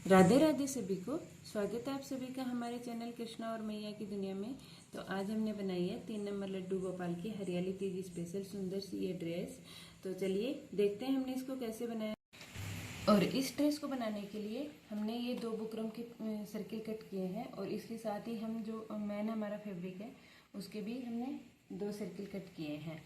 राधे राधे सभी को। स्वागत है आप सभी का हमारे चैनल कृष्णा और मैया की दुनिया में। तो आज हमने बनाई है 3 नंबर लड्डू गोपाल की हरियाली तीज स्पेशल सुंदर सी ये ड्रेस। तो चलिए देखते हैं हमने इसको कैसे बनाया। और इस ड्रेस को बनाने के लिए हमने ये 2 बुकरम के सर्किल कट किए हैं और इसके साथ ही हम जो मेन हमारा फैब्रिक है उसके भी हमने 2 सर्किल कट किए हैं।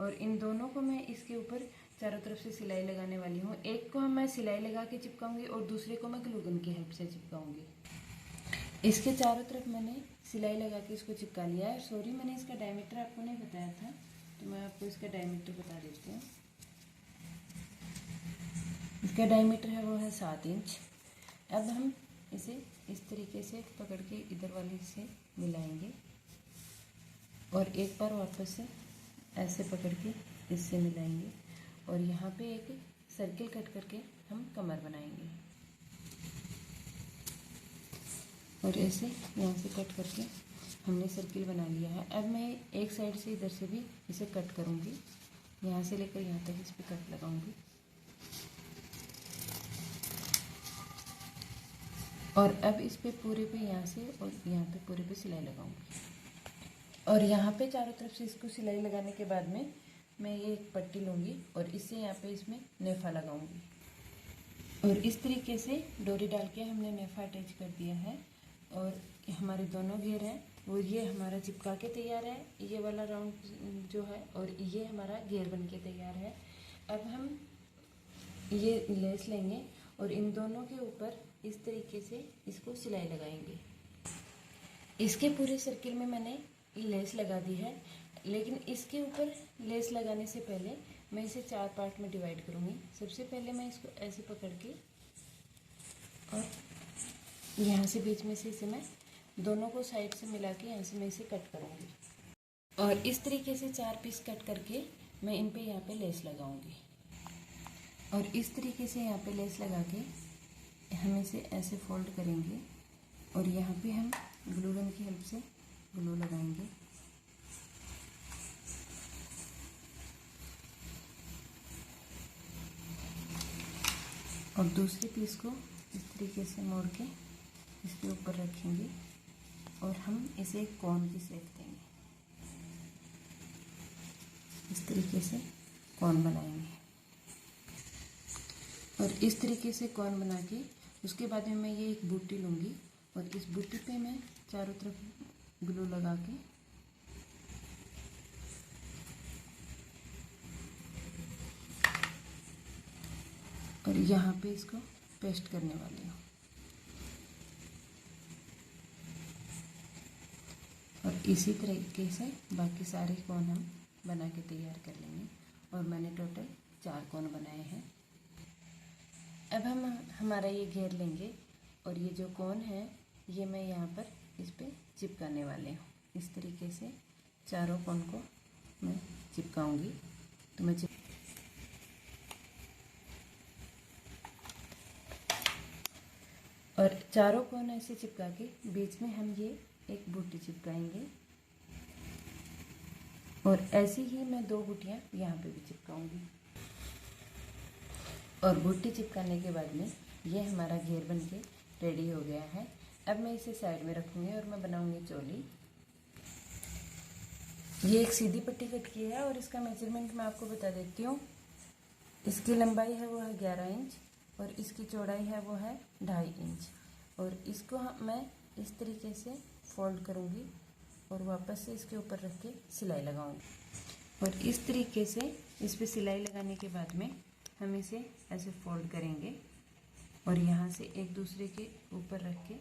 और इन दोनों को मैं इसके ऊपर चारों तरफ से सिलाई लगाने वाली हूँ। एक को मैं सिलाई लगा के चिपकाऊंगी और दूसरे को मैं ग्लू गन की हेल्प से चिपकाऊंगी। इसके चारों तरफ मैंने सिलाई लगा के इसको चिपका लिया है। सॉरी, मैंने इसका डायमीटर आपको नहीं बताया था, तो मैं आपको इसका डायमीटर बता देती हूँ। इसका डायमीटर है वो है 7 इंच। अब हम इसे इस तरीके से पकड़ के इधर वाले से मिलाएंगे और एक बार वापस से ऐसे पकड़ के इससे मिलाएंगे और यहाँ पे एक सर्किल कट करके हम कमर बनाएंगे और ऐसे यहाँ से कट करके हमने सर्किल बना लिया है। अब मैं एक साइड से इधर से भी इसे कट करूँगी, यहाँ से लेकर यहाँ तक इस पर कट लगाऊंगी और अब इस पे पूरे पे यहाँ से और यहाँ पे पूरे पे सिलाई लगाऊंगी। और यहाँ पे चारों तरफ से इसको सिलाई लगाने के बाद में मैं ये एक पट्टी लूँगी और इससे यहाँ पे इसमें नेफा लगाऊंगी। और इस तरीके से डोरी डाल के हमने नेफा अटैच कर दिया है और हमारे दोनों घेर हैं वो ये हमारा चिपका के तैयार है, ये वाला राउंड जो है, और ये हमारा घेर बन के तैयार है। अब हम ये लेस लेंगे और इन दोनों के ऊपर इस तरीके से इसको सिलाई लगाएंगे। इसके पूरे सर्किल में मैंने लेस लगा दी है, लेकिन इसके ऊपर लेस लगाने से पहले मैं इसे 4 पार्ट में डिवाइड करूँगी। सबसे पहले मैं इसको ऐसे पकड़ के और यहाँ से बीच में से इसे मैं दोनों को साइड से मिला के यहाँ से मैं इसे कट करूँगी और इस तरीके से 4 पीस कट करके मैं इन पे यहाँ पे लेस लगाऊँगी। और इस तरीके से यहाँ पे लेस लगा के हम इसे ऐसे फोल्ड करेंगे और यहाँ पे हम ग्लू गन की हेल्प से ग्लू लगाएंगे। और दूसरे पीस को इस तरीके से मोड़ के इसके ऊपर रखेंगे और हम इसे एक कोन की शेप देंगे। इस तरीके से कोन बनाएंगे और इस तरीके से कोन बना के उसके बाद में मैं ये एक बूटी लूँगी और इस बूटी पे मैं चारों तरफ ग्लू लगा के और यहाँ पे इसको पेस्ट करने वाली हूँ। और इसी तरीके से बाकी सारे कोन हम बना के तैयार कर लेंगे और मैंने टोटल 4 कोन बनाए हैं। अब हम हमारा ये घेर लेंगे और ये जो कोन है ये मैं यहाँ पर इस पे चिपकाने वाले हूँ। इस तरीके से चारों कोन को मैं चिपकाऊंगी। तो मैं और चारों कोन ऐसे चिपका के बीच में हम ये एक बूटी चिपकाएंगे और ऐसी ही मैं 2 बूटियाँ यहाँ पे भी चिपकाऊंगी। और बूटी चिपकाने के बाद में ये हमारा घेर बन के रेडी हो गया है। अब मैं इसे साइड में रखूँगी और मैं बनाऊँगी चोली। ये एक सीधी पट्टी कट की है और इसका मेजरमेंट मैं आपको बता देती हूँ। इसकी लंबाई है वो है 11 इंच और इसकी चौड़ाई है वो है 2.5 इंच। और इसको मैं इस तरीके से फोल्ड करूँगी और वापस से इसके ऊपर रख के सिलाई लगाऊँगी। और इस तरीके से इस पर सिलाई लगाने के बाद में हम इसे ऐसे फोल्ड करेंगे और यहाँ से एक दूसरे के ऊपर रख के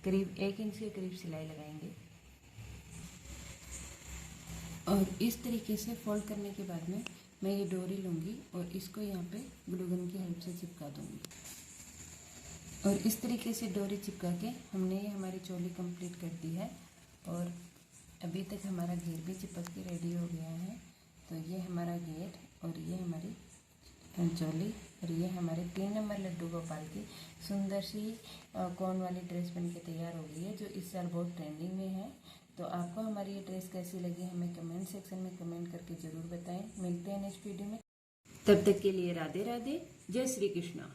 करीब 1 इंच के करीब सिलाई लगाएंगे। और इस तरीके से फोल्ड करने के बाद में मैं ये डोरी लूँगी और इसको यहाँ पे ग्लू गन की हेल्प से चिपका दूँगी। और इस तरीके से डोरी चिपका के हमने ये हमारी चोली कंप्लीट कर दी है और अभी तक हमारा घेर भी चिपक के रेडी हो गया है। तो ये हमारा घेर और ये हमारी चोली और ये हमारे 3 नंबर लड्डू गोपाल की सुंदर सी कोन वाली ड्रेस बन के तैयार हो गई है, जो इस साल बहुत ट्रेंडिंग में है। तो आपको हमारी ये ड्रेस कैसी लगी हमें कमेंट सेक्शन में कमेंट करके ज़रूर बताएं। मिलते हैं नेक्स्ट वीडियो में, तब तक के लिए राधे राधे, जय श्री कृष्णा।